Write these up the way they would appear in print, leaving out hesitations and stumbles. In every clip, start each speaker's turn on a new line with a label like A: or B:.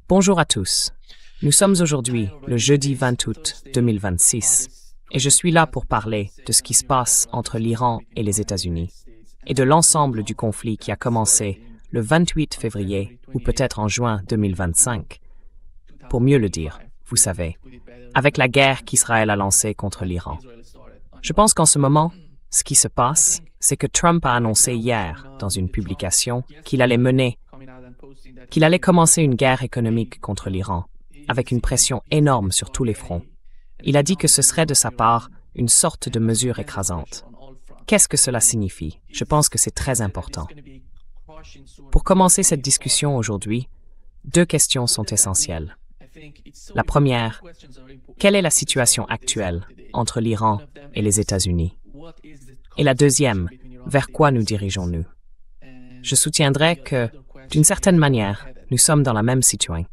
A: Bonjour à tous. Nous sommes aujourd'hui le jeudi 20 août 2026 et je suis là pour parler de ce qui se passe entre l'Iran et les États-Unis et de l'ensemble du conflit qui a commencé le 28 février ou peut-être en juin 2025. Pour mieux le dire, vous savez, avec la guerre qu'Israël a lancée contre l'Iran. Je pense qu'en ce moment, ce qui se passe, c'est que Trump a annoncé hier, dans une publication, qu'il allait commencer une guerre économique contre l'Iran, avec une pression énorme sur tous les fronts. Il a dit que ce serait de sa part une sorte de mesure écrasante. Qu'est-ce que cela signifie? Je pense que c'est très important. Pour commencer cette discussion aujourd'hui, deux questions sont essentielles. La première, quelle est la situation actuelle entre l'Iran et les États-Unis? Et la deuxième, vers quoi nous dirigeons-nous? Je soutiendrai que, d'une certaine manière, nous sommes dans la même situation.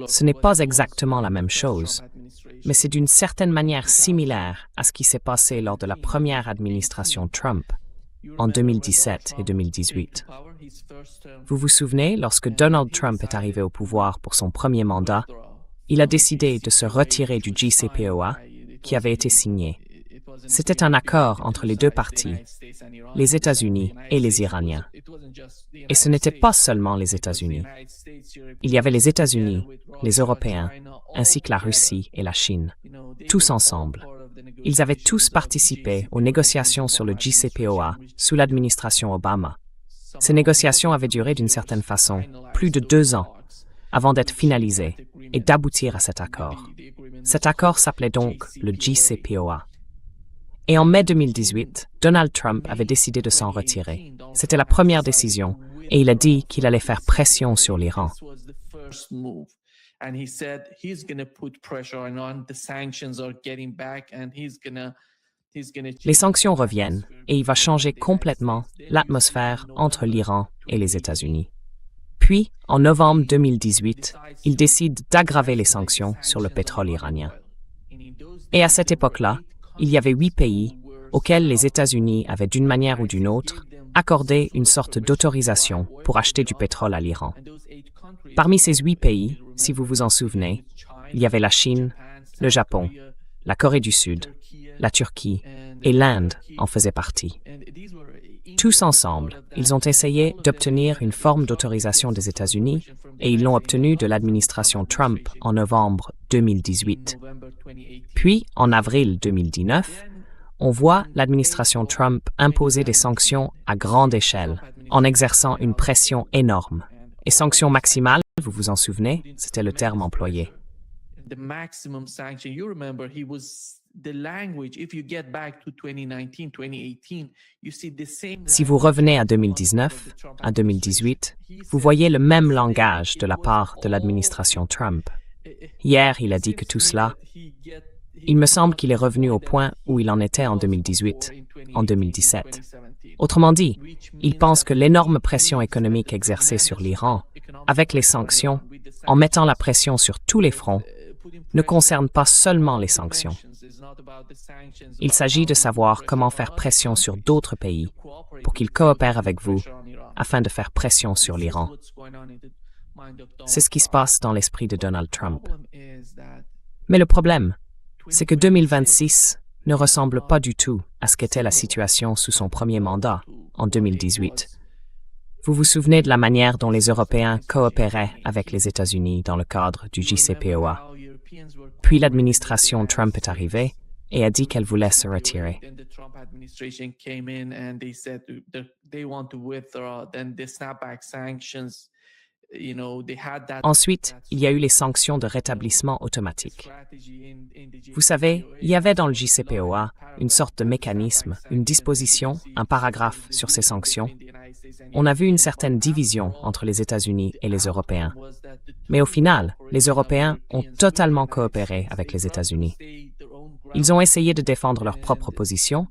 A: Ce n'est pas exactement la même chose, mais c'est d'une certaine manière similaire à ce qui s'est passé lors de la première administration Trump, en 2017 et 2018. Vous vous souvenez, lorsque Donald Trump est arrivé au pouvoir pour son premier mandat, il a décidé de se retirer du JCPOA qui avait été signé. C'était un accord entre les deux parties, les États-Unis et les Iraniens. Et ce n'était pas seulement les États-Unis. Il y avait les États-Unis, les Européens, ainsi que la Russie et la Chine, tous ensemble. Ils avaient tous participé aux négociations sur le JCPOA sous l'administration Obama. Ces négociations avaient duré d'une certaine façon plus de 2 ans avant d'être finalisées et d'aboutir à cet accord. Cet accord s'appelait donc le JCPOA. Et en mai 2018, Donald Trump avait décidé de s'en retirer. C'était la première décision et il a dit qu'il allait faire pression sur l'Iran. Les sanctions reviennent et il va changer complètement l'atmosphère entre l'Iran et les États-Unis. Puis, en novembre 2018, il décide d'aggraver les sanctions sur le pétrole iranien. Et à cette époque-là, il y avait 8 pays auxquels les États-Unis avaient d'une manière ou d'une autre accordé une sorte d'autorisation pour acheter du pétrole à l'Iran. Parmi ces 8 pays, si vous vous en souvenez, il y avait la Chine, le Japon, la Corée du Sud, la Turquie et l'Inde en faisaient partie. Tous ensemble, ils ont essayé d'obtenir une forme d'autorisation des États-Unis et ils l'ont obtenue de l'administration Trump en novembre 2018. Puis, en avril 2019, on voit l'administration Trump imposer des sanctions à grande échelle en exerçant une pression énorme. Et sanctions maximales, vous vous en souvenez, c'était le terme employé. Si vous revenez à 2019, à 2018, vous voyez le même langage de la part de l'administration Trump. Hier, il a dit que tout cela, il me semble qu'il est revenu au point où il en était en 2018, en 2017. Autrement dit, il pense que l'énorme pression économique exercée sur l'Iran, avec les sanctions, en mettant la pression sur tous les fronts, ne concerne pas seulement les sanctions. Il s'agit de savoir comment faire pression sur d'autres pays pour qu'ils coopèrent avec vous afin de faire pression sur l'Iran. C'est ce qui se passe dans l'esprit de Donald Trump. Mais le problème, c'est que 2026 ne ressemble pas du tout à ce qu'était la situation sous son premier mandat, en 2018. Vous vous souvenez de la manière dont les Européens coopéraient avec les États-Unis dans le cadre du JCPOA. Puis l'administration Trump est arrivée et a dit qu'elle voulait se retirer. Ensuite, il y a eu les sanctions de rétablissement automatique. Vous savez, il y avait dans le JCPOA une sorte de mécanisme, une disposition, un paragraphe sur ces sanctions. On a vu une certaine division entre les États-Unis et les Européens. Mais au final, les Européens ont totalement coopéré avec les États-Unis. Ils ont essayé de défendre leur propre position,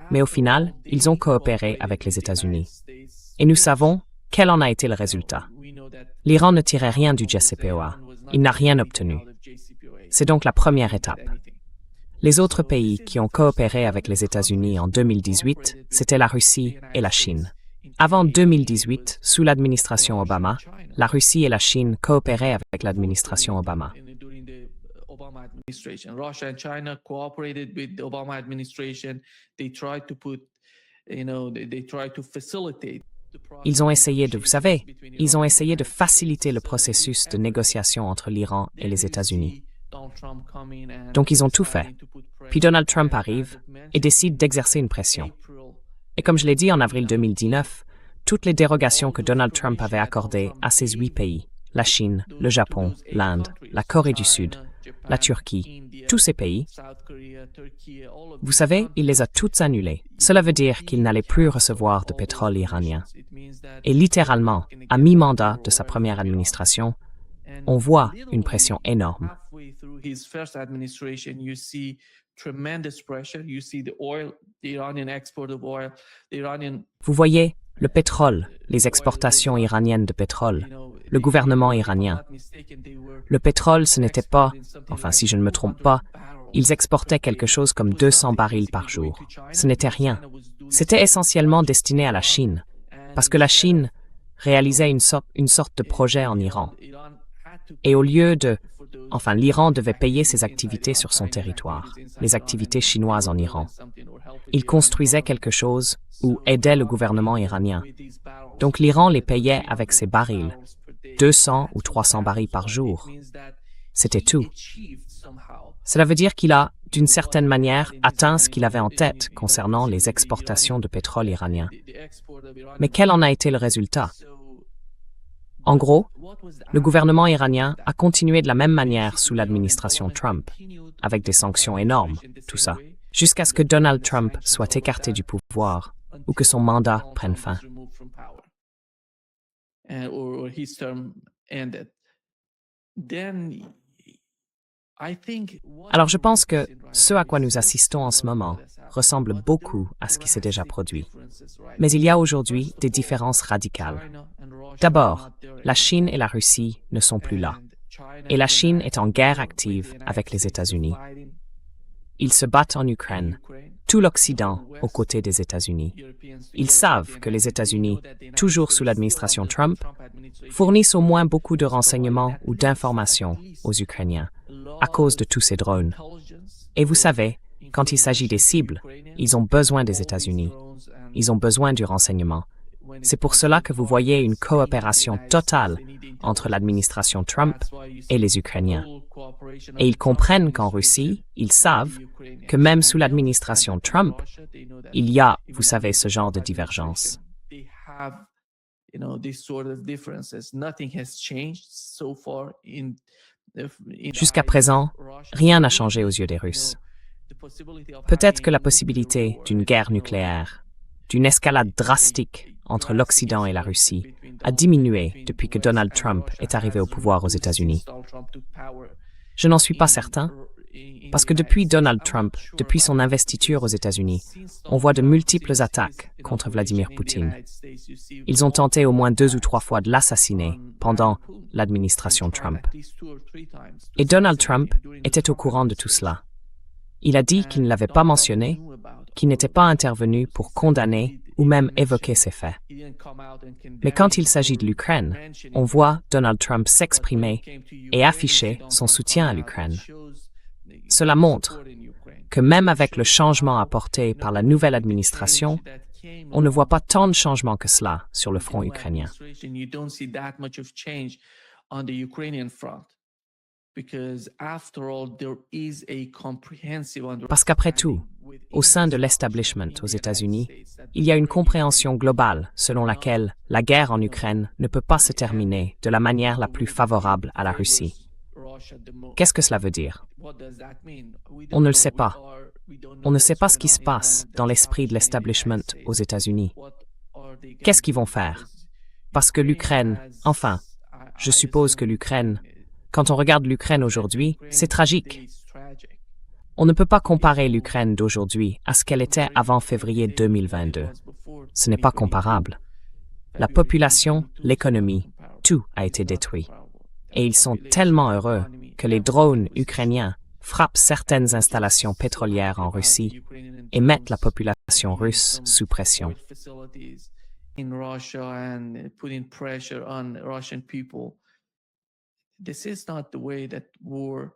A: mais au final, ils ont coopéré avec les États-Unis. Et nous savons quel en a été le résultat. L'Iran ne tirait rien du JCPOA. Il n'a rien obtenu. C'est donc la première étape. Les autres pays qui ont coopéré avec les États-Unis en 2018, c'était la Russie et la Chine. Avant 2018, sous l'administration Obama, la Russie et la Chine coopéraient avec l'administration Obama.
B: Russia and China cooperated with the Obama administration. They tried to put, they tried to facilitate.
A: Ils ont essayé ils ont essayé de faciliter le processus de négociation entre l'Iran et les États-Unis. Donc ils ont tout fait. Puis Donald Trump arrive et décide d'exercer une pression. Et comme je l'ai dit en avril 2019, toutes les dérogations que Donald Trump avait accordées à ces 8 pays, la Chine, le Japon, l'Inde, la Corée du Sud, la Turquie, tous ces pays, vous savez, il les a toutes annulées. Cela veut dire qu'il n'allait plus recevoir de pétrole iranien. Et littéralement, à mi-mandat de sa première administration, on voit une pression énorme. Vous voyez, le pétrole, les exportations iraniennes de pétrole, le gouvernement iranien. Le pétrole, ce n'était pas, enfin si je ne me trompe pas, ils exportaient quelque chose comme 200 barils par jour. Ce n'était rien. C'était essentiellement destiné à la Chine, parce que la Chine réalisait une sorte de projet en Iran. Et au lieu de... Enfin, l'Iran devait payer ses activités sur son territoire, les activités chinoises en Iran. Il construisait quelque chose ou aidait le gouvernement iranien. Donc l'Iran les payait avec ses barils, 200 ou 300 barils par jour. C'était tout. Cela veut dire qu'il a, d'une certaine manière, atteint ce qu'il avait en tête concernant les exportations de pétrole iranien. Mais quel en a été le résultat? En gros, le gouvernement iranien a continué de la même manière sous l'administration Trump, avec des sanctions énormes, tout ça, jusqu'à ce que Donald Trump soit écarté du pouvoir ou que son mandat prenne fin. Alors je pense que ce à quoi nous assistons en ce moment ressemble beaucoup à ce qui s'est déjà produit. Mais il y a aujourd'hui des différences radicales. D'abord, la Chine et la Russie ne sont plus là. Et la Chine est en guerre active avec les États-Unis. Ils se battent en Ukraine, tout l'Occident aux côtés des États-Unis. Ils savent que les États-Unis, toujours sous l'administration Trump, fournissent au moins beaucoup de renseignements ou d'informations aux Ukrainiens à cause de tous ces drones. Et vous savez, quand il s'agit des cibles, ils ont besoin des États-Unis. Ils ont besoin du renseignement. C'est pour cela que vous voyez une coopération totale entre l'administration Trump et les Ukrainiens. Et ils comprennent qu'en Russie, ils savent que même sous l'administration Trump, il y a, vous savez, ce genre de divergence. Jusqu'à présent, rien n'a changé aux yeux des Russes. Peut-être que la possibilité d'une guerre nucléaire, d'une escalade drastique entre l'Occident et la Russie, a diminué depuis que Donald Trump est arrivé au pouvoir aux États-Unis. Je n'en suis pas certain, parce que depuis Donald Trump, depuis son investiture aux États-Unis, on voit de multiples attaques contre Vladimir Poutine. Ils ont tenté au moins 2 ou 3 fois de l'assassiner pendant l'administration Trump. Et Donald Trump était au courant de tout cela. Il a dit qu'il ne l'avait pas mentionné, qu'il n'était pas intervenu pour condamner ou même évoquer ces faits. Mais quand il s'agit de l'Ukraine, on voit Donald Trump s'exprimer et afficher son soutien à l'Ukraine. Cela montre que même avec le changement apporté par la nouvelle administration, on ne voit pas tant de changements que cela sur le front ukrainien. Parce qu'après tout, au sein de l'establishment aux États-Unis, il y a une compréhension globale selon laquelle la guerre en Ukraine ne peut pas se terminer de la manière la plus favorable à la Russie. Qu'est-ce que cela veut dire? On ne le sait pas. On ne sait pas ce qui se passe dans l'esprit de l'establishment aux États-Unis. Qu'est-ce qu'ils vont faire? Parce que l'Ukraine, enfin, je suppose que l'Ukraine, quand on regarde l'Ukraine aujourd'hui, c'est tragique. On ne peut pas comparer l'Ukraine d'aujourd'hui à ce qu'elle était avant février 2022. Ce n'est pas comparable. La population, l'économie, tout a été détruit. Et ils sont tellement heureux que les drones ukrainiens frappent certaines installations pétrolières en Russie et mettent la population russe sous pression.
B: In Russia and putting pressure on Russian people. This is not the way that war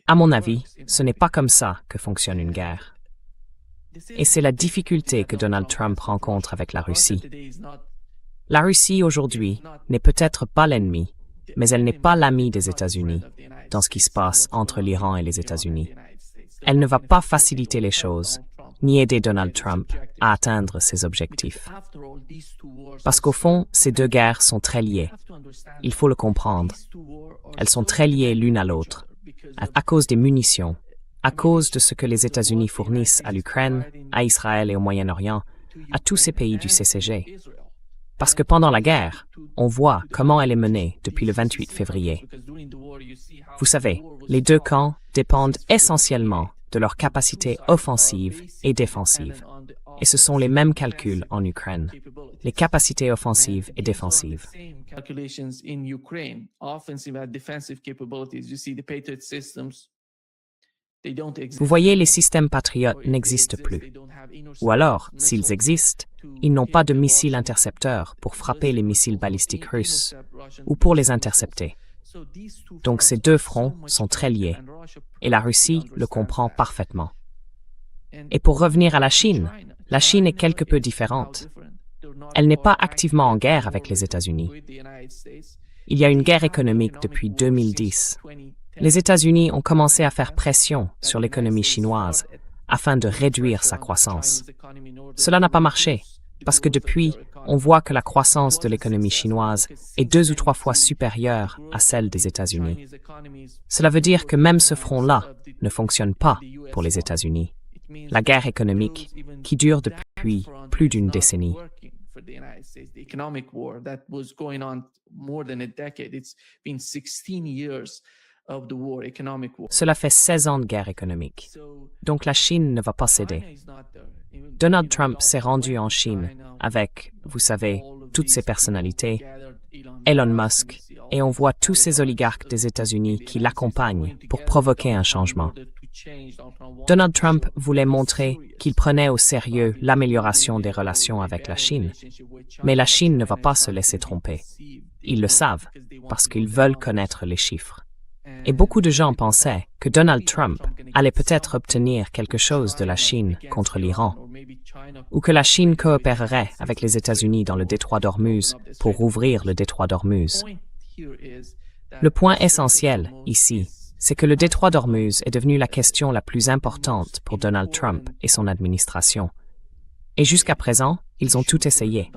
A: À mon avis, ce n'est pas comme ça que fonctionne une guerre. Et c'est la difficulté que Donald Trump rencontre avec la Russie. La Russie aujourd'hui n'est peut-être pas l'ennemi, mais elle n'est pas l'ami des États-Unis dans ce qui se passe entre l'Iran et les États-Unis. Elle ne va pas faciliter les choses, ni aider Donald Trump à atteindre ses objectifs. Parce qu'au fond, ces deux guerres sont très liées. Il faut le comprendre. Elles sont très liées l'une à l'autre, à cause des munitions, à cause de ce que les États-Unis fournissent à l'Ukraine, à Israël et au Moyen-Orient, à tous ces pays du CCG. Parce que pendant la guerre, on voit comment elle est menée depuis le 28 février. Vous savez, les deux camps dépendent essentiellement de leur capacité offensive et défensive. Et ce sont les mêmes calculs en Ukraine, les capacités offensives et défensives. Vous voyez, les systèmes patriotes n'existent plus. Ou alors, s'ils existent, ils n'ont pas de missiles intercepteurs pour frapper les missiles balistiques russes ou pour les intercepter. Donc ces deux fronts sont très liés, et la Russie le comprend parfaitement. Et pour revenir à la Chine est quelque peu différente. Elle n'est pas activement en guerre avec les États-Unis. Il y a une guerre économique depuis 2010. Les États-Unis ont commencé à faire pression sur l'économie chinoise afin de réduire sa croissance. Cela n'a pas marché, parce que depuis, on voit que la croissance de l'économie chinoise est 2 ou 3 fois supérieure à celle des États-Unis. Cela veut dire que même ce front-là ne fonctionne pas pour les États-Unis. La guerre économique, qui dure depuis plus d'une décennie. Cela fait 16 ans de guerre économique. Donc la Chine ne va pas céder. Donald Trump s'est rendu en Chine avec, vous savez, toutes ces personnalités, Elon Musk, et on voit tous ces oligarques des États-Unis qui l'accompagnent pour provoquer un changement. Donald Trump voulait montrer qu'il prenait au sérieux l'amélioration des relations avec la Chine. Mais la Chine ne va pas se laisser tromper. Ils le savent, parce qu'ils veulent connaître les chiffres. Et beaucoup de gens pensaient que Donald Trump allait peut-être obtenir quelque chose de la Chine contre l'Iran, ou que la Chine coopérerait avec les États-Unis dans le détroit d'Ormuz pour rouvrir le détroit d'Ormuz. Le point essentiel, ici, c'est que le détroit d'Ormuz est devenu la question la plus importante pour Donald Trump et son administration. Et jusqu'à présent, ils ont tout essayé.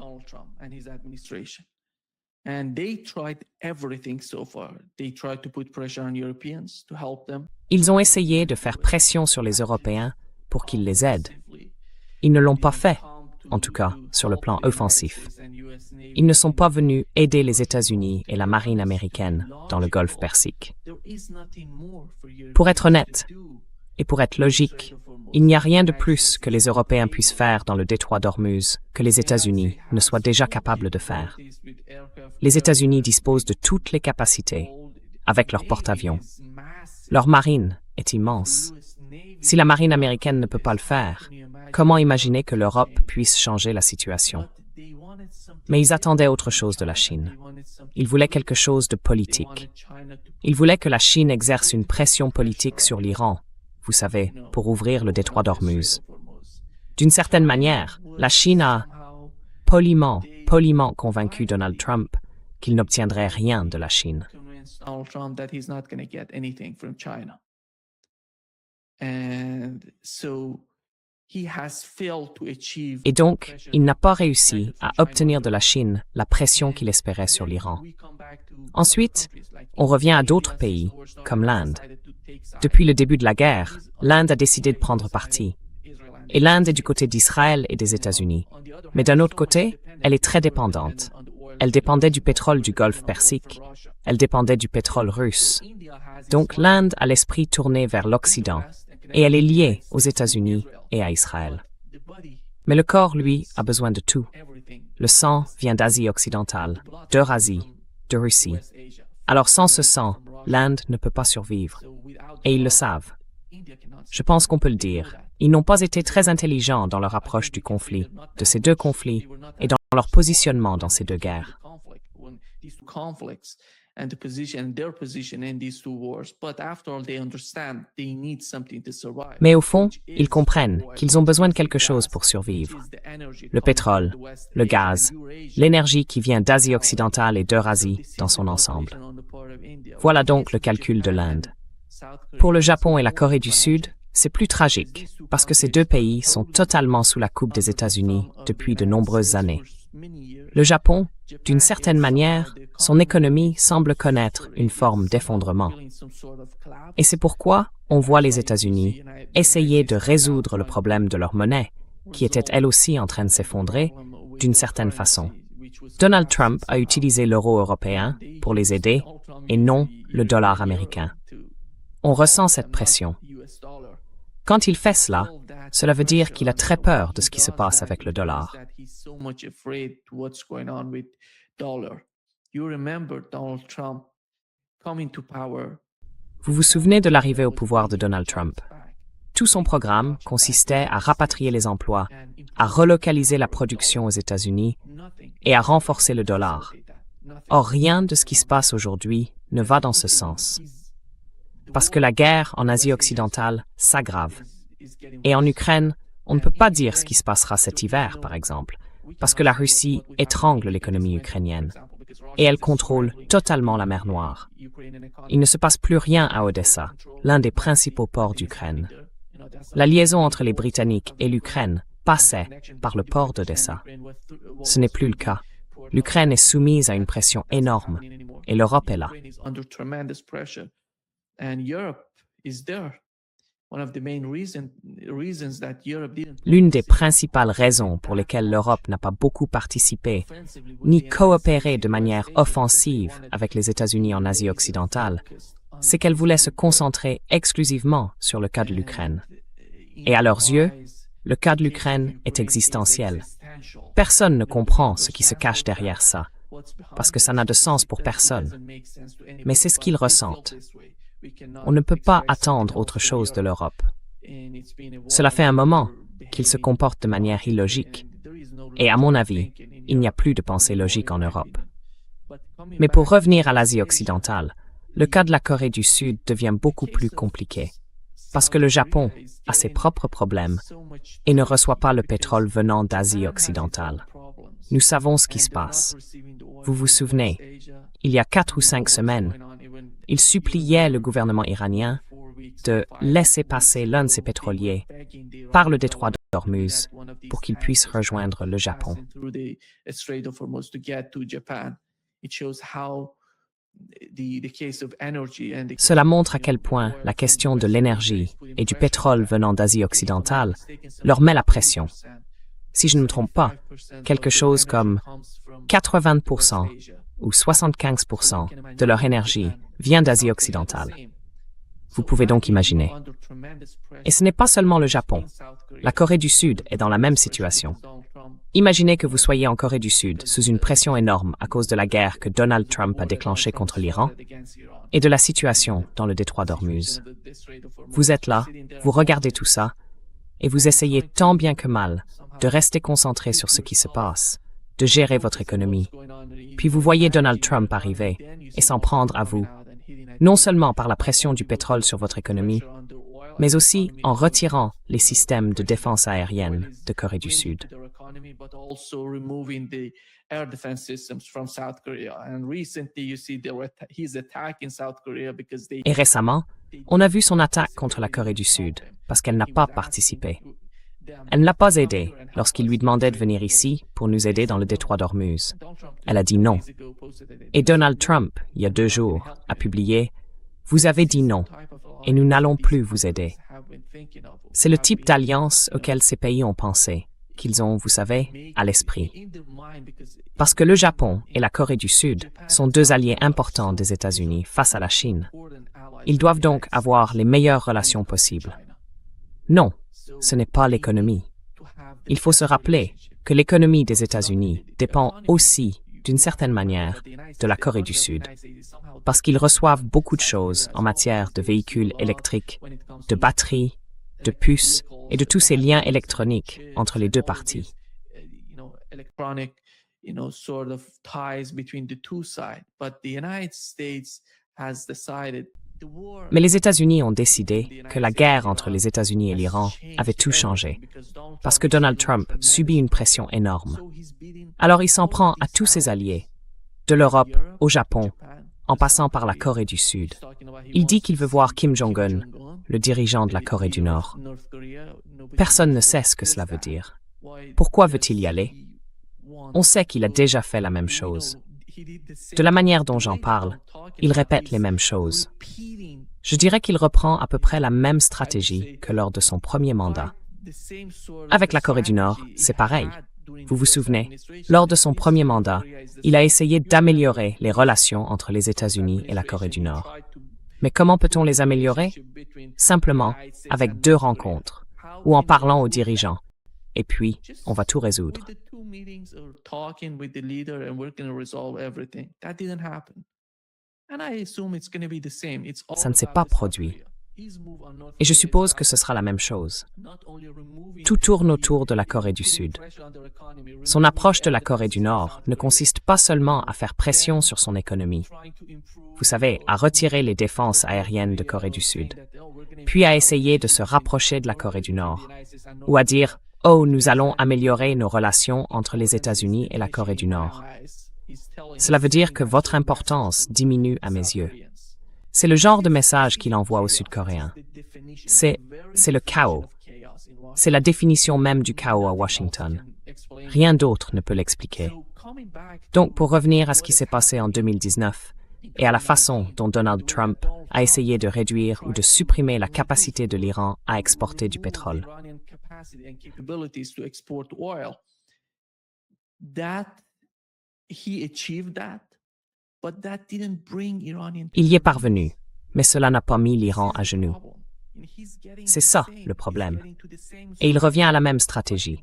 A: Ils ont essayé de faire pression sur les Européens pour qu'ils les aident. Ils ne l'ont pas fait, en tout cas sur le plan offensif. Ils ne sont pas venus aider les États-Unis et la marine américaine dans le Golfe Persique. Pour être honnête, et pour être logique, il n'y a rien de plus que les Européens puissent faire dans le détroit d'Ormuz que les États-Unis ne soient déjà capables de faire. Les États-Unis disposent de toutes les capacités, avec leur porte-avions. Leur marine est immense. Si la marine américaine ne peut pas le faire, comment imaginer que l'Europe puisse changer la situation? Mais ils attendaient autre chose de la Chine. Ils voulaient quelque chose de politique. Ils voulaient que la Chine exerce une pression politique sur l'Iran, vous savez, pour ouvrir le détroit d'Ormuz. D'une certaine manière, la Chine a poliment convaincu Donald Trump qu'il n'obtiendrait rien de la Chine. Et donc, il n'a pas réussi à obtenir de la Chine la pression qu'il espérait sur l'Iran. Ensuite, on revient à d'autres pays, comme l'Inde. Depuis le début de la guerre, l'Inde a décidé de prendre parti. Et l'Inde est du côté d'Israël et des États-Unis. Mais d'un autre côté, elle est très dépendante. Elle dépendait du pétrole du Golfe Persique. Elle dépendait du pétrole russe. Donc l'Inde a l'esprit tourné vers l'Occident. Et elle est liée aux États-Unis et à Israël. Mais le corps, lui, a besoin de tout. Le sang vient d'Asie occidentale, d'Eurasie, de Russie. Alors sans ce sang, l'Inde ne peut pas survivre. Et ils le savent. Je pense qu'on peut le dire. Ils n'ont pas été très intelligents dans leur approche du conflit, de ces deux conflits, et dans leur positionnement dans ces deux guerres.
B: And the position, their position in these two wars. But after all, they understand they need something to survive.
A: Mais au fond, ils comprennent qu'ils ont besoin de quelque chose pour survivre. Le pétrole, le gaz, l'énergie qui vient d'Asie occidentale et d'Eurasie dans son ensemble. Voilà donc le calcul de l'Inde. Pour le Japon et la Corée du Sud, c'est plus tragique, parce que ces deux pays sont totalement sous la coupe des États-Unis depuis de nombreuses années. Le Japon, d'une certaine manière, son économie semble connaître une forme d'effondrement. Et c'est pourquoi on voit les États-Unis essayer de résoudre le problème de leur monnaie, qui était elle aussi en train de s'effondrer, d'une certaine façon. Donald Trump a utilisé l'euro européen pour les aider et non le dollar américain. On ressent cette pression. Quand il fait cela, cela veut dire qu'il a très peur de ce qui se passe avec le dollar. Vous vous souvenez de l'arrivée au pouvoir de Donald Trump? Tout son programme consistait à rapatrier les emplois, à relocaliser la production aux États-Unis et à renforcer le dollar. Or, rien de ce qui se passe aujourd'hui ne va dans ce sens. Parce que la guerre en Asie occidentale s'aggrave. Et en Ukraine, on ne peut pas dire ce qui se passera cet hiver, par exemple, parce que la Russie étrangle l'économie ukrainienne et elle contrôle totalement la mer Noire. Il ne se passe plus rien à Odessa, l'un des principaux ports d'Ukraine. La liaison entre les Britanniques et l'Ukraine passait par le port d'Odessa. Ce n'est plus le cas. L'Ukraine est soumise à une pression énorme et l'Europe est là. L'une des principales raisons pour lesquelles l'Europe n'a pas beaucoup participé, ni coopéré de manière offensive avec les États-Unis en Asie occidentale, c'est qu'elle voulait se concentrer exclusivement sur le cas de l'Ukraine. Et à leurs yeux, le cas de l'Ukraine est existentiel. Personne ne comprend ce qui se cache derrière ça, parce que ça n'a de sens pour personne. Mais c'est ce qu'ils ressentent. On ne peut pas attendre autre chose de l'Europe. Cela fait un moment qu'ils se comportent de manière illogique. Et à mon avis, il n'y a plus de pensée logique en Europe. Mais pour revenir à l'Asie occidentale, le cas de la Corée du Sud devient beaucoup plus compliqué. Parce que le Japon a ses propres problèmes et ne reçoit pas le pétrole venant d'Asie occidentale. Nous savons ce qui se passe. Vous vous souvenez, il y a 4 ou 5 semaines, il suppliait le gouvernement iranien de laisser passer l'un de ses pétroliers par le détroit d'Ormuz pour qu'il puisse rejoindre le Japon. Cela montre à quel point la question de l'énergie et du pétrole venant d'Asie occidentale leur met la pression. Si je ne me trompe pas, quelque chose comme 80% ou 75% de leur énergie vient d'Asie occidentale. Vous pouvez donc imaginer. Et ce n'est pas seulement le Japon. La Corée du Sud est dans la même situation. Imaginez que vous soyez en Corée du Sud sous une pression énorme à cause de la guerre que Donald Trump a déclenchée contre l'Iran et de la situation dans le détroit d'Ormuz. Vous êtes là, vous regardez tout ça, et vous essayez tant bien que mal de rester concentré sur ce qui se passe, de gérer votre économie. Puis vous voyez Donald Trump arriver et s'en prendre à vous, non seulement par la pression du pétrole sur votre économie, mais aussi en retirant les systèmes de défense aérienne de Corée du Sud. Et récemment, on a vu son attaque contre la Corée du Sud parce qu'elle n'a pas participé. Elle ne l'a pas aidé lorsqu'il lui demandait de venir ici pour nous aider dans le détroit d'Ormuz. Elle a dit non. Et Donald Trump, il y a 2 jours, a publié « Vous avez dit non, et nous n'allons plus vous aider ». C'est le type d'alliance auquel ces pays ont pensé, qu'ils ont, vous savez, à l'esprit. Parce que le Japon et la Corée du Sud sont 2 alliés importants des États-Unis face à la Chine. Ils doivent donc avoir les meilleures relations possibles. Non, ce n'est pas l'économie. Il faut se rappeler que l'économie des États-Unis dépend aussi d'une certaine manière, de la Corée du Sud, parce qu'ils reçoivent beaucoup de choses en matière de véhicules électriques, de batteries, de puces et de tous ces liens électroniques entre les deux parties.
B: Sort of ties between the two sides. But the United States has decided the war.
A: Mais les États-Unis ont décidé que la guerre entre les États-Unis et l'Iran avait tout changé, parce que Donald Trump subit une pression énorme. Alors il s'en prend à tous ses alliés, de l'Europe au Japon, en passant par la Corée du Sud. Il dit qu'il veut voir Kim Jong-un, le dirigeant de la Corée du Nord. Personne ne sait ce que cela veut dire. Pourquoi veut-il y aller? On sait qu'il a déjà fait la même chose. De la manière dont j'en parle, il répète les mêmes choses. Je dirais qu'il reprend à peu près la même stratégie que lors de son premier mandat. Avec la Corée du Nord, c'est pareil. Vous vous souvenez, lors de son premier mandat, il a essayé d'améliorer les relations entre les États-Unis et la Corée du Nord. Mais comment peut-on les améliorer? Simplement avec 2 rencontres, ou en parlant aux dirigeants. Et puis, on va tout résoudre. Ça ne s'est pas produit. Et je suppose que ce sera la même chose. Tout tourne autour de la Corée du Sud. Son approche de la Corée du Nord ne consiste pas seulement à faire pression sur son économie. Vous savez, à retirer les défenses aériennes de Corée du Sud, puis à essayer de se rapprocher de la Corée du Nord, ou à dire « Oh, nous allons améliorer nos relations entre les États-Unis et la Corée du Nord ». Cela veut dire que votre importance diminue à mes yeux. C'est le genre de message qu'il envoie aux Sud-Coréens. C'est le chaos. C'est la définition même du chaos à Washington. Rien d'autre ne peut l'expliquer. Donc, pour revenir à ce qui s'est passé en 2019 et à la façon dont Donald Trump a essayé de réduire ou de supprimer la capacité de l'Iran à exporter du pétrole. Il y est parvenu, mais cela n'a pas mis l'Iran à genoux. C'est ça le problème. Et il revient à la même stratégie.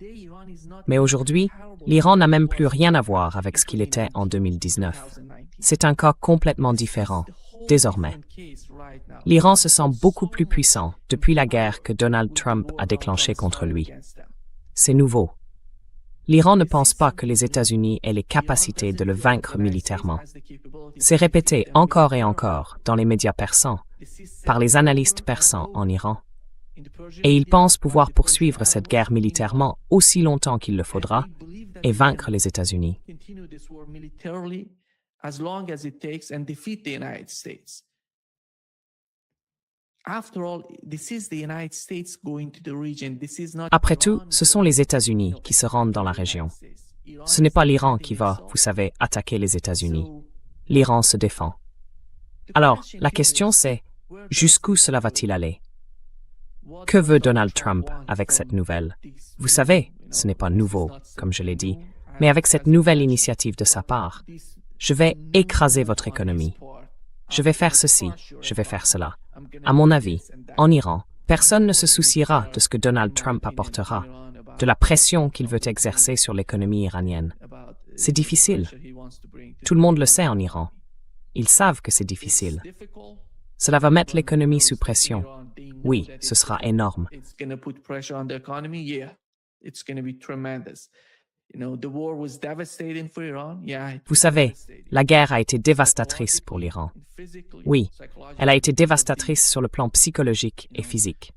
A: Mais aujourd'hui, l'Iran n'a même plus rien à voir avec ce qu'il était en 2019. C'est un cas complètement différent, désormais. L'Iran se sent beaucoup plus puissant depuis la guerre que Donald Trump a déclenchée contre lui. C'est nouveau. L'Iran ne pense pas que les États-Unis aient les capacités de le vaincre militairement. C'est répété encore et encore dans les médias persans, par les analystes persans en Iran. Et ils pensent pouvoir poursuivre cette guerre militairement aussi longtemps qu'il le faudra et vaincre les États-Unis. Après tout, ce sont les États-Unis qui se rendent dans la région. Ce n'est pas l'Iran qui va, vous savez, attaquer les États-Unis. L'Iran se défend. Alors, la question c'est, jusqu'où cela va-t-il aller? Que veut Donald Trump avec cette nouvelle? Vous savez, ce n'est pas nouveau, comme je l'ai dit, mais avec cette nouvelle initiative de sa part, je vais écraser votre économie. Je vais faire ceci, je vais faire cela. À mon avis, en Iran, personne ne se souciera de ce que Donald Trump apportera, de la pression qu'il veut exercer sur l'économie iranienne. C'est difficile. Tout le monde le sait en Iran. Ils savent que c'est difficile. Cela va mettre l'économie sous pression. Oui, ce sera énorme. Vous savez, la guerre a été dévastatrice pour l'Iran. Oui, elle a été dévastatrice sur le plan psychologique et physique.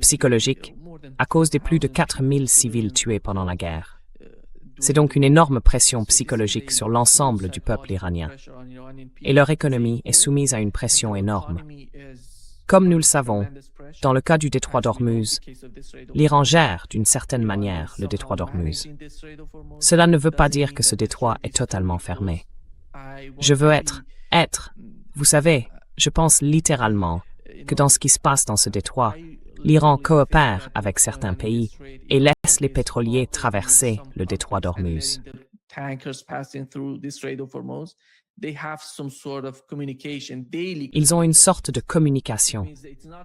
A: Psychologique, à cause des plus de 4000 civils tués pendant la guerre. C'est donc une énorme pression psychologique sur l'ensemble du peuple iranien. Et leur économie est soumise à une pression énorme. Comme nous le savons, dans le cas du détroit d'Ormuz, l'Iran gère d'une certaine manière le détroit d'Ormuz. Cela ne veut pas dire que ce détroit est totalement fermé. Je veux être, vous savez, je pense littéralement que dans ce qui se passe dans ce détroit, l'Iran coopère avec certains pays et laisse les pétroliers traverser le détroit d'Ormuz. Ils ont une sorte de communication,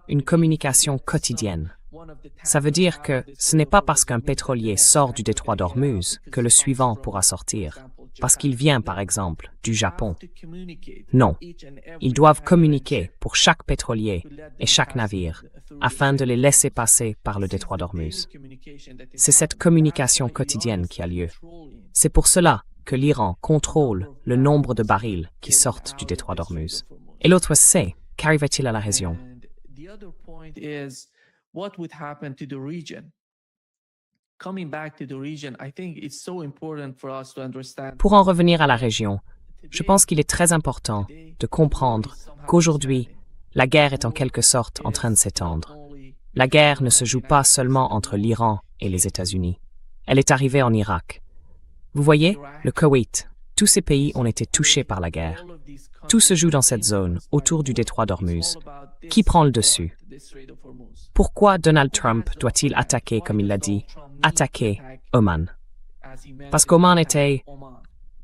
A: une communication quotidienne. Ça veut dire que ce n'est pas parce qu'un pétrolier sort du détroit d'Ormuz que le suivant pourra sortir. parce qu'il vient, par exemple, du Japon. Non, ils doivent communiquer pour chaque pétrolier et chaque navire afin de les laisser passer par le détroit d'Ormuz. C'est cette communication quotidienne qui a lieu. C'est pour cela que l'Iran contrôle le nombre de barils qui sortent du détroit d'Ormuz. Et l'autre c'est, qu'arrive-t-il à la région? Pour en revenir à la région, je pense qu'il est très important de comprendre qu'aujourd'hui, la guerre est en quelque sorte en train de s'étendre. La guerre ne se joue pas seulement entre l'Iran et les États-Unis. Elle est arrivée en Irak. Vous voyez, le Koweït, tous ces pays ont été touchés par la guerre. Tout se joue dans cette zone, autour du détroit d'Ormuz. Qui prend le dessus? Pourquoi Donald Trump doit-il attaquer, comme il l'a dit, attaquer Oman? Parce qu'Oman était...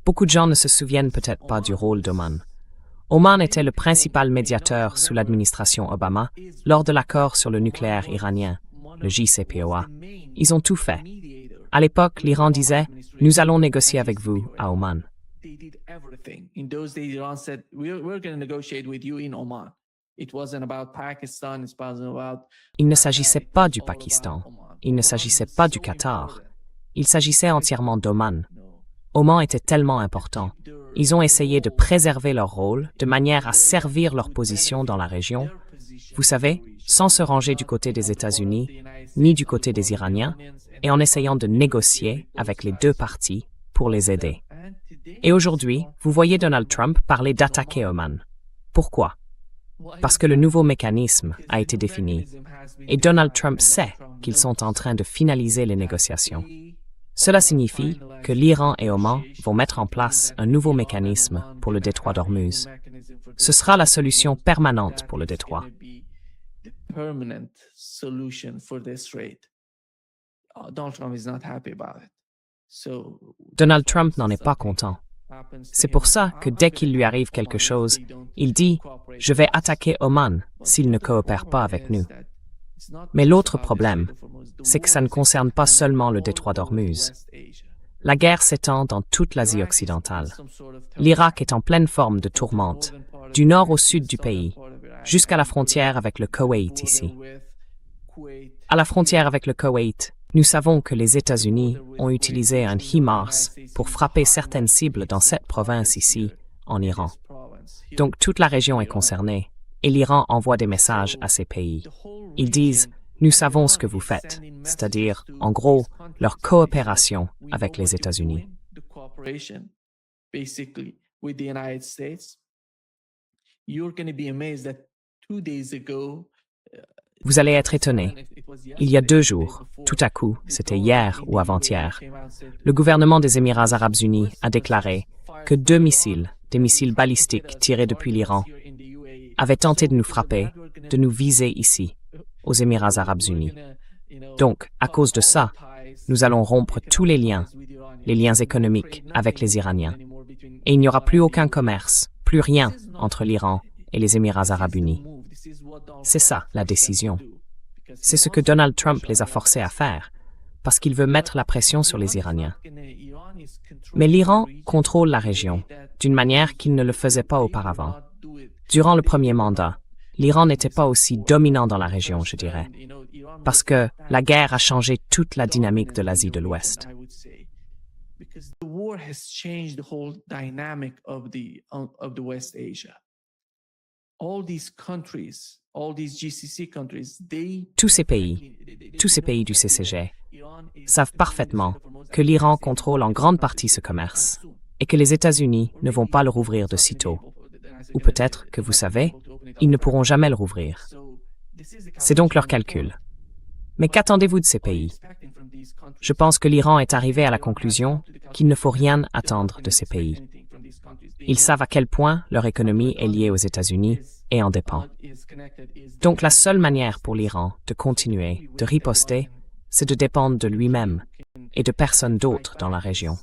A: Beaucoup de gens ne se souviennent peut-être pas du rôle d'Oman. Oman était le principal médiateur sous l'administration Obama lors de l'accord sur le nucléaire iranien, le JCPOA. Ils ont tout fait. À l'époque, l'Iran disait « Nous allons négocier avec vous à Oman ». Il ne s'agissait pas du Pakistan, il ne s'agissait pas du Qatar, il s'agissait entièrement d'Oman. Oman était tellement important. Ils ont essayé de préserver leur rôle de manière à servir leur position dans la région, vous savez, sans se ranger du côté des États-Unis, ni du côté des Iraniens, et en essayant de négocier avec les deux parties pour les aider. Et aujourd'hui, vous voyez Donald Trump parler d'attaquer Oman. Pourquoi? Parce que le nouveau mécanisme a été défini, et Donald Trump sait qu'ils sont en train de finaliser les négociations. Cela signifie que l'Iran et Oman vont mettre en place un nouveau mécanisme pour le détroit d'Ormuz. Ce sera la solution permanente pour le détroit. Donald Trump n'en est pas content. C'est pour ça que dès qu'il lui arrive quelque chose, il dit « Je vais attaquer Oman s'il ne coopère pas avec nous ». Mais l'autre problème, c'est que ça ne concerne pas seulement le détroit d'Ormuz. La guerre s'étend dans toute l'Asie occidentale. L'Irak est en pleine forme de tourmente, du nord au sud du pays, jusqu'à la frontière avec le Koweït ici. À la frontière avec le Koweït, nous savons que les États-Unis ont utilisé un HIMARS pour frapper certaines cibles dans cette province ici, en Iran. Donc toute la région est concernée, et l'Iran envoie des messages à ces pays. Ils disent « Nous savons ce que vous faites », c'est-à-dire, en gros, leur coopération avec les États-Unis. Vous allez être étonnés. Il y a 2 jours, tout à coup, c'était hier ou avant-hier, le gouvernement des Émirats arabes unis a déclaré que 2 missiles, des missiles balistiques tirés depuis l'Iran, avaient tenté de nous frapper, de nous viser ici, aux Émirats arabes unis. Donc, à cause de ça, nous allons rompre tous les liens économiques avec les Iraniens. Et il n'y aura plus aucun commerce, plus rien entre l'Iran et les Émirats arabes unis. C'est ça, la décision. C'est ce que Donald Trump les a forcés à faire, parce qu'il veut mettre la pression sur les Iraniens. Mais l'Iran contrôle la région, d'une manière qu'il ne le faisait pas auparavant. Durant le premier mandat, l'Iran n'était pas aussi dominant dans la région, je dirais, parce que la guerre a changé toute la dynamique de l'Asie de l'Ouest. Tous ces pays du CCG, savent parfaitement que l'Iran contrôle en grande partie ce commerce et que les États-Unis ne vont pas le rouvrir de sitôt. Ou peut-être que vous savez, ils ne pourront jamais le rouvrir. C'est donc leur calcul. Mais qu'attendez-vous de ces pays? Je pense que l'Iran est arrivé à la conclusion qu'il ne faut rien attendre de ces pays. Ils savent à quel point leur économie est liée aux États-Unis et en dépend. Donc la seule manière pour l'Iran de continuer, de riposter, c'est de dépendre de lui-même et de personne d'autre dans la région.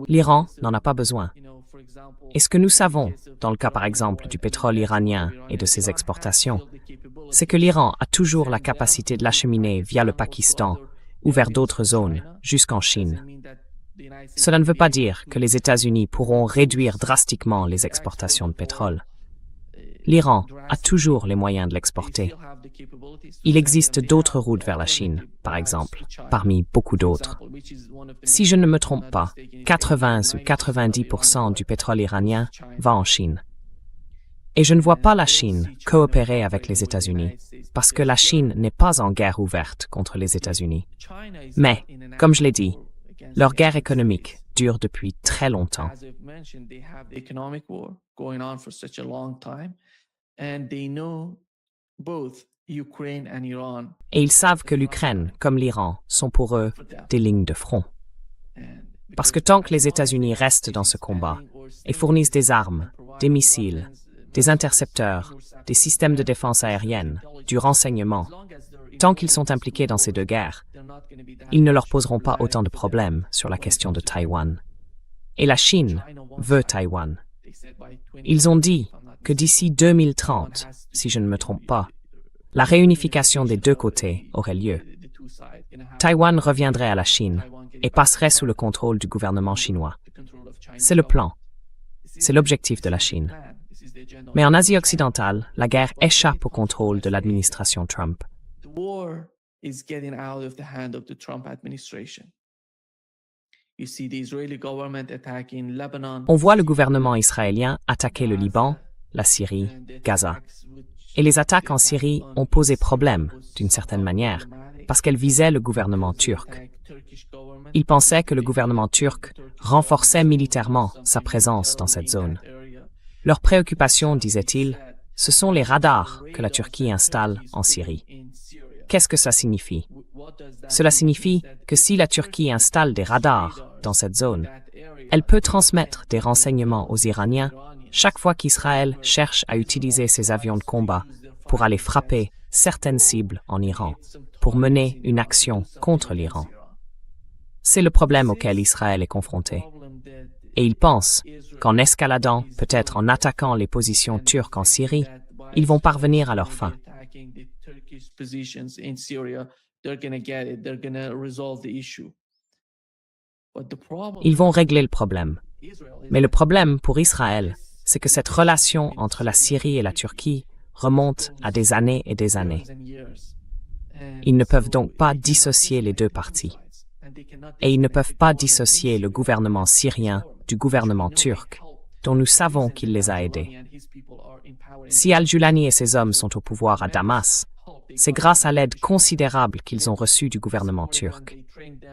A: L'Iran n'en a pas besoin. Et ce que nous savons, dans le cas par exemple du pétrole iranien et de ses exportations, c'est que l'Iran a toujours la capacité de l'acheminer via le Pakistan ou vers d'autres zones, jusqu'en Chine. Cela ne veut pas dire que les États-Unis pourront réduire drastiquement les exportations de pétrole. L'Iran a toujours les moyens de l'exporter. Il existe d'autres routes vers la Chine, par exemple, parmi beaucoup d'autres. Si je ne me trompe pas, 80 ou 90% du pétrole iranien va en Chine. Et je ne vois pas la Chine coopérer avec les États-Unis, parce que la Chine n'est pas en guerre ouverte contre les États-Unis. Mais, comme je l'ai dit, leur guerre économique dure depuis très longtemps. Et ils savent que l'Ukraine, comme l'Iran, sont pour eux des lignes de front. Parce que tant que les États-Unis restent dans ce combat et fournissent des armes, des missiles, des intercepteurs, des systèmes de défense aérienne, du renseignement, tant qu'ils sont impliqués dans ces deux guerres, ils ne leur poseront pas autant de problèmes sur la question de Taïwan. Et la Chine veut Taïwan. Ils ont dit que d'ici 2030, si je ne me trompe pas, la réunification des deux côtés aurait lieu. Taïwan reviendrait à la Chine et passerait sous le contrôle du gouvernement chinois. C'est le plan. C'est l'objectif de la Chine. Mais en Asie occidentale, la guerre échappe au contrôle de l'administration Trump. On voit le gouvernement israélien attaquer le Liban, la Syrie, Gaza. Et les attaques en Syrie ont posé problème, d'une certaine manière, parce qu'elles visaient le gouvernement turc. Ils pensaient que le gouvernement turc renforçait militairement sa présence dans cette zone. Leur préoccupation, disait-il, ce sont les radars que la Turquie installe en Syrie. Qu'est-ce que ça signifie? Cela signifie que si la Turquie installe des radars dans cette zone, elle peut transmettre des renseignements aux Iraniens chaque fois qu'Israël cherche à utiliser ses avions de combat pour aller frapper certaines cibles en Iran, pour mener une action contre l'Iran. C'est le problème auquel Israël est confronté. Et ils pensent qu'en escaladant, peut-être en attaquant les positions turques en Syrie, ils vont parvenir à leur fin. Ils vont régler le problème. Mais le problème pour Israël, c'est que cette relation entre la Syrie et la Turquie remonte à des années et des années. Ils ne peuvent donc pas dissocier les deux parties. Et ils ne peuvent pas dissocier le gouvernement syrien du gouvernement turc, dont nous savons qu'il les a aidés. Si Al-Julani et ses hommes sont au pouvoir à Damas, c'est grâce à l'aide considérable qu'ils ont reçue du gouvernement turc.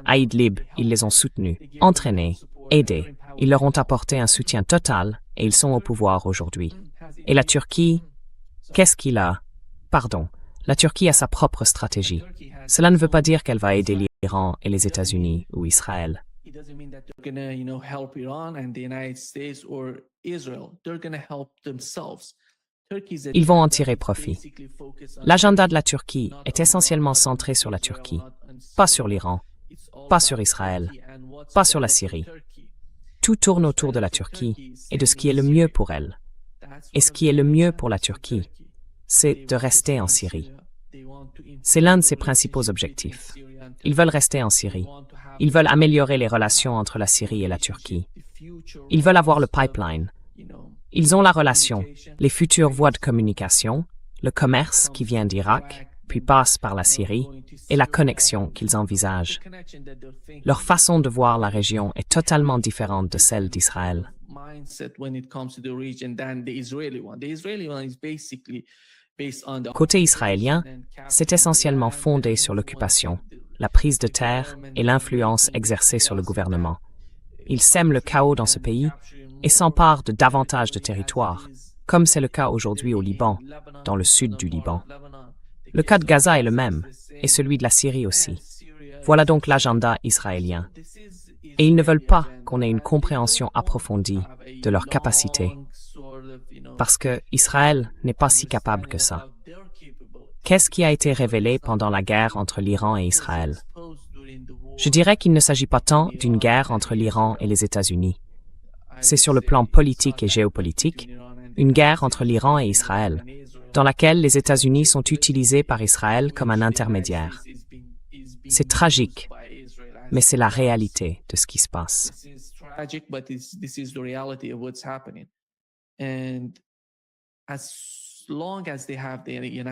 A: À Idlib, ils les ont soutenus, entraînés, aidés. Ils leur ont apporté un soutien total et ils sont au pouvoir aujourd'hui. Et la Turquie, qu'est-ce qu'il a? Pardon, la Turquie a sa propre stratégie. Cela ne veut pas dire qu'elle va aider l'Iran et les États-Unis ou Israël. Ils vont en tirer profit. L'agenda de la Turquie est essentiellement centré sur la Turquie, pas sur l'Iran, pas sur Israël, pas sur la Syrie. Tout tourne autour de la Turquie et de ce qui est le mieux pour elle. Et ce qui est le mieux pour la Turquie, c'est de rester en Syrie. C'est l'un de ses principaux objectifs. Ils veulent rester en Syrie. Ils veulent améliorer les relations entre la Syrie et la Turquie. Ils veulent avoir le pipeline. Ils ont la relation, les futures voies de communication, le commerce qui vient d'Irak, puis passe par la Syrie, et la connexion qu'ils envisagent. Leur façon de voir la région est totalement différente de celle d'Israël. Côté israélien, c'est essentiellement fondé sur l'occupation, la prise de terre et l'influence exercée sur le gouvernement. Ils sèment le chaos dans ce pays et s'emparent de davantage de territoires, comme c'est le cas aujourd'hui au Liban, dans le sud du Liban. Le cas de Gaza est le même, et celui de la Syrie aussi. Voilà donc l'agenda israélien. Et ils ne veulent pas qu'on ait une compréhension approfondie de leurs capacités, parce que Israël n'est pas si capable que ça. Qu'est-ce qui a été révélé pendant la guerre entre l'Iran et Israël? Je dirais qu'il ne s'agit pas tant d'une guerre entre l'Iran et les États-Unis. C'est sur le plan politique et géopolitique, une guerre entre l'Iran et Israël, dans laquelle les États-Unis sont utilisés par Israël comme un intermédiaire. C'est tragique, mais c'est la réalité de ce qui se passe.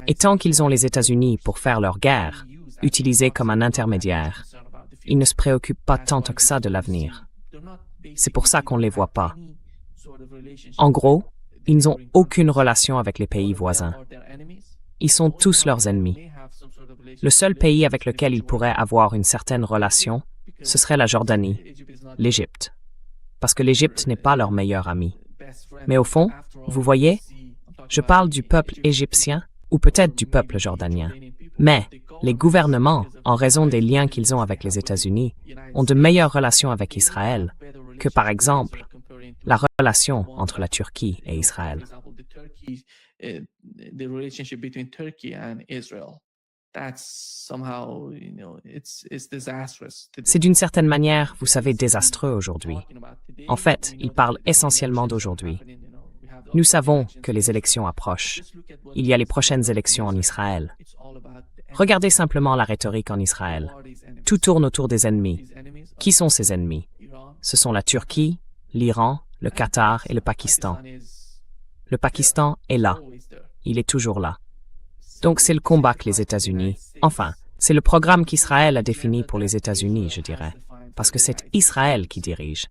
A: Et tant qu'ils ont les États-Unis pour faire leur guerre, utilisés comme un intermédiaire, ils ne se préoccupent pas tant que ça de l'avenir. C'est pour ça qu'on ne les voit pas. En gros, ils n'ont aucune relation avec les pays voisins. Ils sont tous leurs ennemis. Le seul pays avec lequel ils pourraient avoir une certaine relation, ce serait la Jordanie, l'Égypte. Parce que l'Égypte n'est pas leur meilleur ami. Mais au fond, vous voyez, je parle du peuple égyptien ou peut-être du peuple jordanien. Mais les gouvernements, en raison des liens qu'ils ont avec les États-Unis, ont de meilleures relations avec Israël que, par exemple, la relation entre la Turquie et Israël. C'est d'une certaine manière, vous savez, désastreux aujourd'hui. En fait, il parle essentiellement d'aujourd'hui. Nous savons que les élections approchent. Il y a les prochaines élections en Israël. Regardez simplement la rhétorique en Israël. Tout tourne autour des ennemis. Qui sont ces ennemis? Ce sont la Turquie, l'Iran, le Qatar et le Pakistan. Le Pakistan est là. Il est toujours là. Donc c'est le combat que les États-Unis, enfin, c'est le programme qu'Israël a défini pour les États-Unis, je dirais, parce que c'est Israël qui dirige.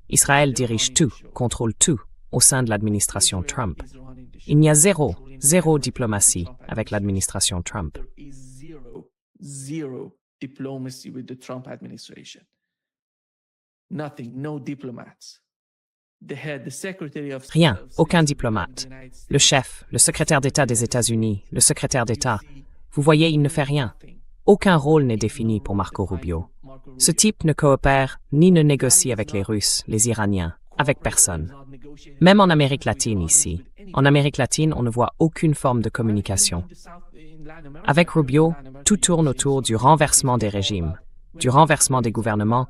A: Israël dirige tout, contrôle tout au sein de l'administration Trump. Il n'y a zéro diplomatie avec l'administration Trump. Rien, aucun diplomate. Le chef, le secrétaire d'État des États-Unis, le secrétaire d'État, vous voyez, il ne fait rien. Aucun rôle n'est défini pour Marco Rubio. Ce type ne coopère ni ne négocie avec les Russes, les Iraniens, avec personne. Même en Amérique latine ici, en Amérique latine, on ne voit aucune forme de communication. Avec Rubio, tout tourne autour du renversement des régimes, du renversement des gouvernements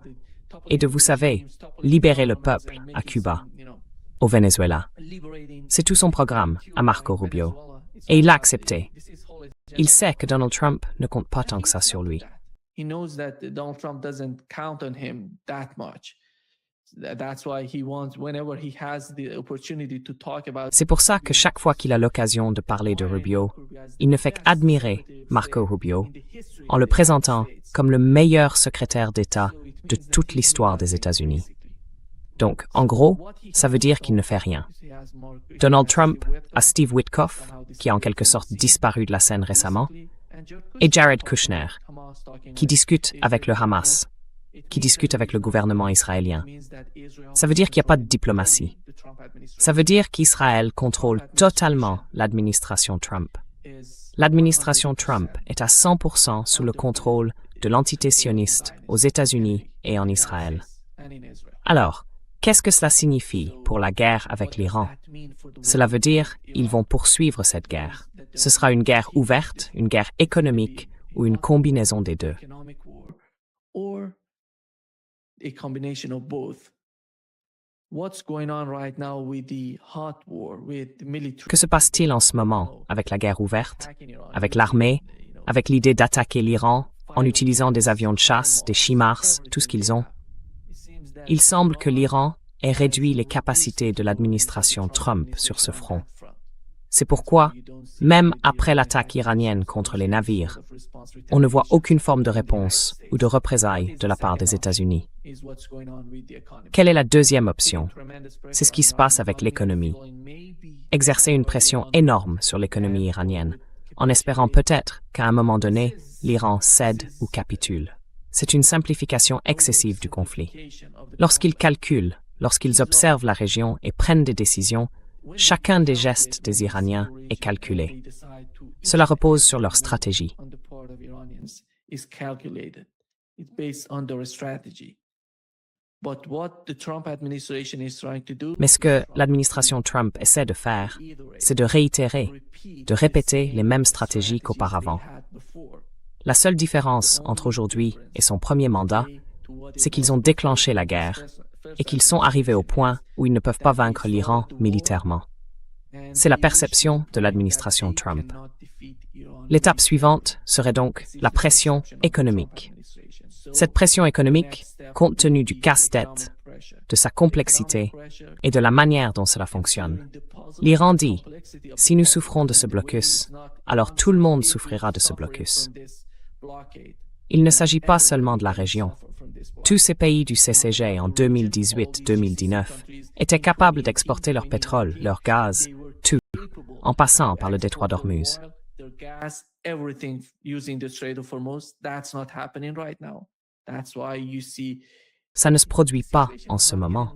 A: et de, vous savez, libérer le peuple à Cuba, au Venezuela. C'est tout son programme à Marco Rubio. Et il l'a accepté. Il sait que Donald Trump ne compte pas tant que ça sur lui. C'est pour ça que chaque fois qu'il a l'occasion de parler de Rubio, il ne fait qu'admirer Marco Rubio en le présentant comme le meilleur secrétaire d'État de toute l'histoire des États-Unis. Donc, en gros, ça veut dire qu'il ne fait rien. Donald Trump a Steve Witkoff, qui a en quelque sorte disparu de la scène récemment, et Jared Kushner, qui discute avec le Hamas, qui discute avec le gouvernement israélien. Ça veut dire qu'il n'y a pas de diplomatie. Ça veut dire qu'Israël contrôle totalement l'administration Trump. L'administration Trump est à 100% sous le contrôle de l'entité sioniste aux États-Unis et en Israël. Alors, qu'est-ce que cela signifie pour la guerre avec l'Iran? Cela veut dire qu'ils vont poursuivre cette guerre. Ce sera une guerre ouverte, une guerre économique ou une combinaison des deux. Que se passe-t-il en ce moment avec la guerre ouverte, avec l'armée, avec l'idée d'attaquer l'Iran en utilisant des avions de chasse, des HIMARS, tout ce qu'ils ont? Il semble que l'Iran ait réduit les capacités de l'administration Trump sur ce front. C'est pourquoi, même après l'attaque iranienne contre les navires, on ne voit aucune forme de réponse ou de représailles de la part des États-Unis. Quelle est la deuxième option? C'est ce qui se passe avec l'économie. Exercer une pression énorme sur l'économie iranienne, en espérant peut-être qu'à un moment donné, l'Iran cède ou capitule. C'est une simplification excessive du conflit. Lorsqu'ils calculent, lorsqu'ils observent la région et prennent des décisions, chacun des gestes des Iraniens est calculé. Cela repose sur leur stratégie. Mais ce que l'administration Trump essaie de faire, c'est de réitérer, de répéter les mêmes stratégies qu'auparavant. La seule différence entre aujourd'hui et son premier mandat, c'est qu'ils ont déclenché la guerre et qu'ils sont arrivés au point où ils ne peuvent pas vaincre l'Iran militairement. C'est la perception de l'administration Trump. L'étape suivante serait donc la pression économique. Cette pression économique, compte tenu du casse-tête, de sa complexité et de la manière dont cela fonctionne. L'Iran dit, si nous souffrons de ce blocus, alors tout le monde souffrira de ce blocus. Il ne s'agit pas seulement de la région. Tous ces pays du CCG en 2018-2019 étaient capables d'exporter leur pétrole, leur gaz, tout, en passant par le détroit d'Ormuz. Ça ne se produit pas en ce moment.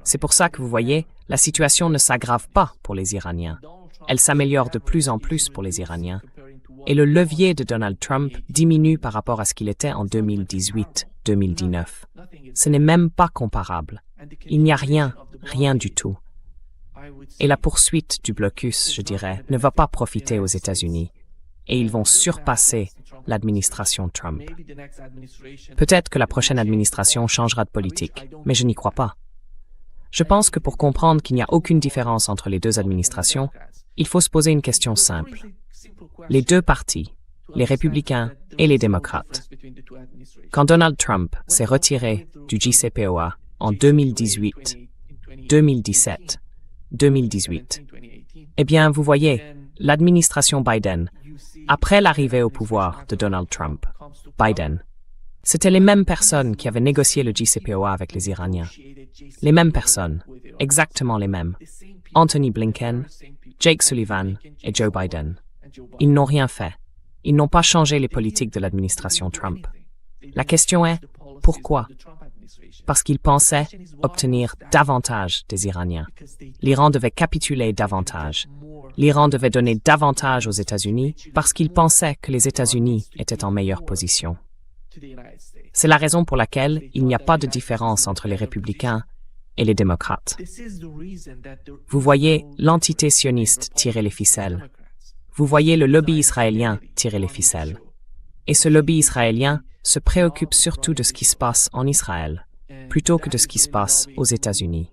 A: C'est pour ça que vous voyez, la situation ne s'aggrave pas pour les Iraniens. Elle s'améliore de plus en plus pour les Iraniens. Et le levier de Donald Trump diminue par rapport à ce qu'il était en 2018-2019. Ce n'est même pas comparable. Il n'y a rien du tout. Et la poursuite du blocus, je dirais, ne va pas profiter aux États-Unis. Et ils vont surpasser l'administration Trump. Peut-être que la prochaine administration changera de politique, mais je n'y crois pas. Je pense que pour comprendre qu'il n'y a aucune différence entre les deux administrations, il faut se poser une question simple. Les deux partis, les républicains et les démocrates. Quand Donald Trump s'est retiré du JCPOA en 2018, 2017, 2018, eh bien, vous voyez, l'administration Biden, après l'arrivée au pouvoir de Donald Trump, Biden, c'était les mêmes personnes qui avaient négocié le JCPOA avec les Iraniens. Les mêmes personnes, exactement les mêmes. Anthony Blinken, Jake Sullivan et Joe Biden. Ils n'ont rien fait. Ils n'ont pas changé les politiques de l'administration Trump. La question est, pourquoi? Parce qu'ils pensaient obtenir davantage des Iraniens. L'Iran devait capituler davantage. L'Iran devait donner davantage aux États-Unis parce qu'ils pensaient que les États-Unis étaient en meilleure position. C'est la raison pour laquelle il n'y a pas de différence entre les républicains et les démocrates. Vous voyez l'entité sioniste tirer les ficelles. Vous voyez le lobby israélien tirer les ficelles. Et ce lobby israélien se préoccupe surtout de ce qui se passe en Israël, plutôt que de ce qui se passe aux États-Unis.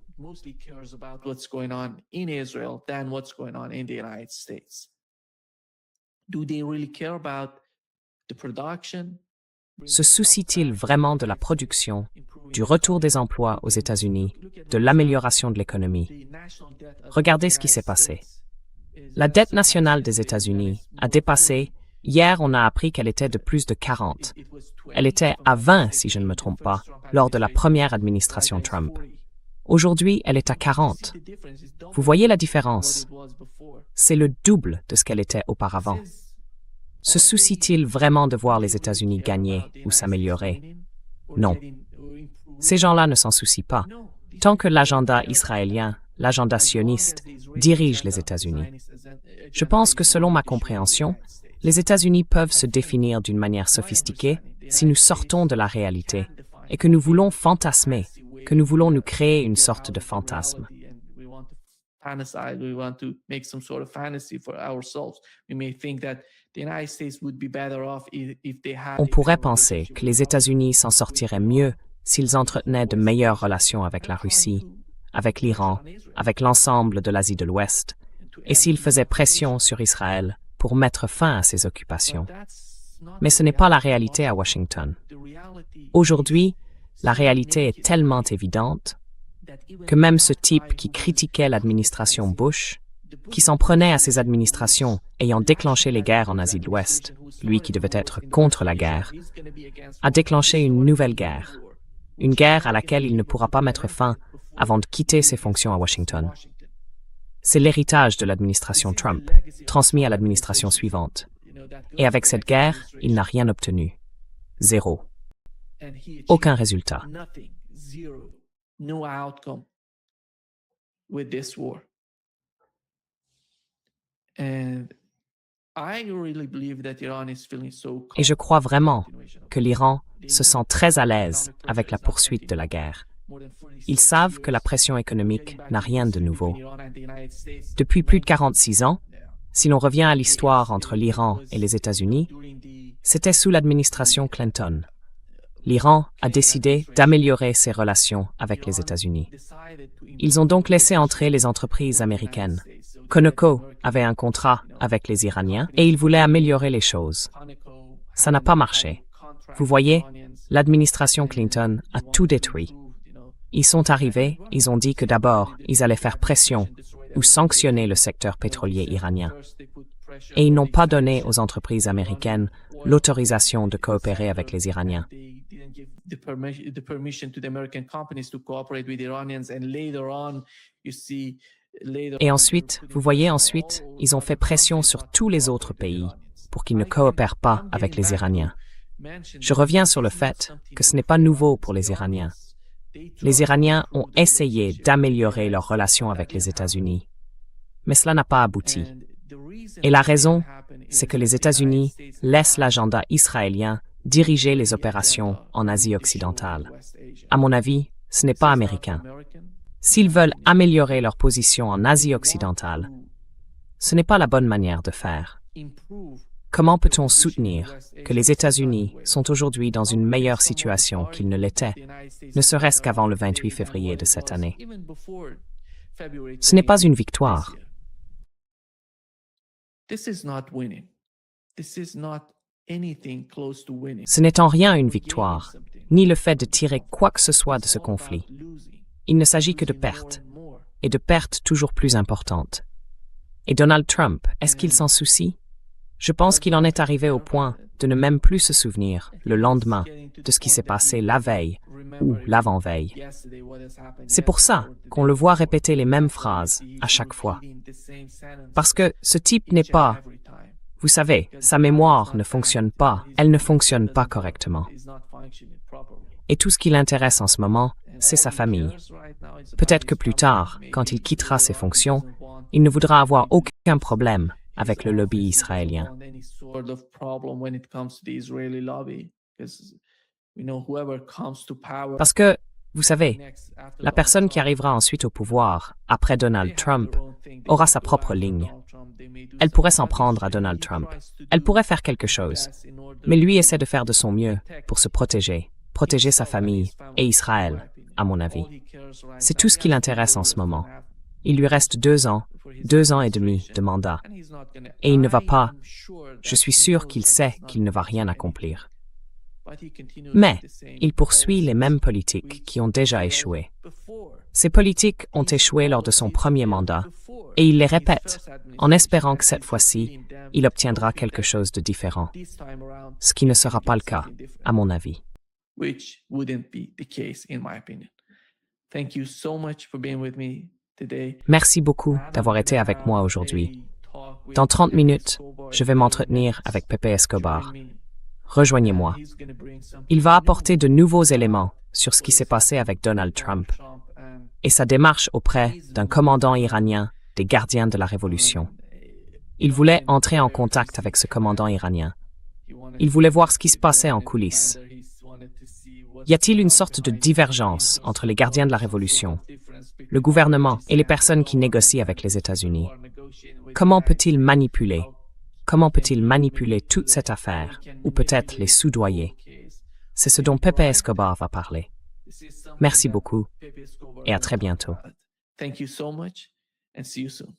A: Se soucie-t-il vraiment de la production, du retour des emplois aux États-Unis, de l'amélioration de l'économie? Regardez ce qui s'est passé. La dette nationale des États-Unis a dépassé, hier on a appris qu'elle était de plus de 40. Elle était à 20, si je ne me trompe pas, lors de la première administration Trump. Aujourd'hui, elle est à 40. Vous voyez la différence? C'est le double de ce qu'elle était auparavant. Se soucie-t-il vraiment de voir les États-Unis gagner ou s'améliorer? Non. Ces gens-là ne s'en soucient pas. Tant que l'agenda israélien, l'agenda sioniste, dirige les États-Unis. Je pense que selon ma compréhension, les États-Unis peuvent se définir d'une manière sophistiquée si nous sortons de la réalité et que nous voulons fantasmer, que nous voulons nous créer une sorte de fantasme. On pourrait penser que les États-Unis s'en sortiraient mieux s'ils entretenaient de meilleures relations avec la Russie, avec l'Iran, avec l'ensemble de l'Asie de l'Ouest, et s'ils faisaient pression sur Israël pour mettre fin à ses occupations. Mais ce n'est pas la réalité à Washington. Aujourd'hui, la réalité est tellement évidente que même ce type qui critiquait l'administration Bush, qui s'en prenait à ces administrations ayant déclenché les guerres en Asie de l'Ouest, lui qui devait être contre la guerre, a déclenché une nouvelle guerre. Une guerre à laquelle il ne pourra pas mettre fin avant de quitter ses fonctions à Washington. C'est l'héritage de l'administration Trump, transmis à l'administration suivante. Et avec cette guerre, il n'a rien obtenu. Zéro. Aucun résultat. Et je crois vraiment que l'Iran se sent très à l'aise avec la poursuite de la guerre. Ils savent que la pression économique n'a rien de nouveau. Depuis plus de 46 ans, si l'on revient à l'histoire entre l'Iran et les États-Unis, C'était sous l'administration Clinton. L'Iran a décidé d'améliorer ses relations avec les États-Unis. Ils ont donc laissé entrer les entreprises américaines. Conoco avait un contrat avec les Iraniens et ils voulaient améliorer les choses. Ça n'a pas marché. Vous voyez, l'administration Clinton a tout détruit. Ils sont arrivés, ils ont dit que d'abord, ils allaient faire pression ou sanctionner le secteur pétrolier iranien. Et ils n'ont pas donné aux entreprises américaines l'autorisation de coopérer avec les Iraniens. Et ensuite, vous voyez, ils ont fait pression sur tous les autres pays pour qu'ils ne coopèrent pas avec les Iraniens. Je reviens sur le fait que ce n'est pas nouveau pour les Iraniens. Les Iraniens ont essayé d'améliorer leurs relations avec les États-Unis, mais cela n'a pas abouti. Et la raison, c'est que les États-Unis laissent l'agenda israélien diriger les opérations en Asie occidentale. À mon avis, ce n'est pas américain. S'ils veulent améliorer leur position en Asie occidentale, ce n'est pas la bonne manière de faire. Comment peut-on soutenir que les États-Unis sont aujourd'hui dans une meilleure situation qu'ils ne l'étaient, ne serait-ce qu'avant le 28 février de cette année? Ce n'est pas une victoire. Ce n'est en rien une victoire, ni le fait de tirer quoi que ce soit de ce conflit. Il ne s'agit que de pertes, et de pertes toujours plus importantes. Et Donald Trump, est-ce qu'il s'en soucie? Je pense qu'il en est arrivé au point de ne même plus se souvenir, le lendemain, de ce qui s'est passé la veille ou l'avant-veille. C'est pour ça qu'on le voit répéter les mêmes phrases à chaque fois. Parce que ce type n'est pas... Vous savez, sa mémoire ne fonctionne pas, elle ne fonctionne pas correctement. Et tout ce qui l'intéresse en ce moment, c'est sa famille. Peut-être que plus tard, quand il quittera ses fonctions, il ne voudra avoir aucun problème avec le lobby israélien. Parce que, vous savez, la personne qui arrivera ensuite au pouvoir, après Donald Trump, aura sa propre ligne. Elle pourrait s'en prendre à Donald Trump. Elle pourrait faire quelque chose. Mais lui essaie de faire de son mieux pour se protéger sa famille et Israël, à mon avis. C'est tout ce qui l'intéresse en ce moment. Il lui reste 2 ans et demi de mandat. Et il ne va pas, je suis sûr qu'il sait qu'il ne va rien accomplir. Mais il poursuit les mêmes politiques qui ont déjà échoué. Ces politiques ont échoué lors de son premier mandat, et il les répète, en espérant que cette fois-ci, il obtiendra quelque chose de différent. Ce qui ne sera pas le cas, à mon avis. Merci beaucoup d'avoir été avec moi aujourd'hui. Dans 30 minutes, je vais m'entretenir avec Pepe Escobar. Rejoignez-moi. Il va apporter de nouveaux éléments sur ce qui s'est passé avec Donald Trump et sa démarche auprès d'un commandant iranien des gardiens de la Révolution. Il voulait entrer en contact avec ce commandant iranien. Il voulait voir ce qui se passait en coulisses. Y a-t-il une sorte de divergence entre les gardiens de la Révolution, le gouvernement et les personnes qui négocient avec les États-Unis? Comment peut-il manipuler toute cette affaire, ou peut-être les soudoyer? C'est ce dont Pepe Escobar va parler. Merci beaucoup et à très bientôt.
B: Thank you so much and see you soon.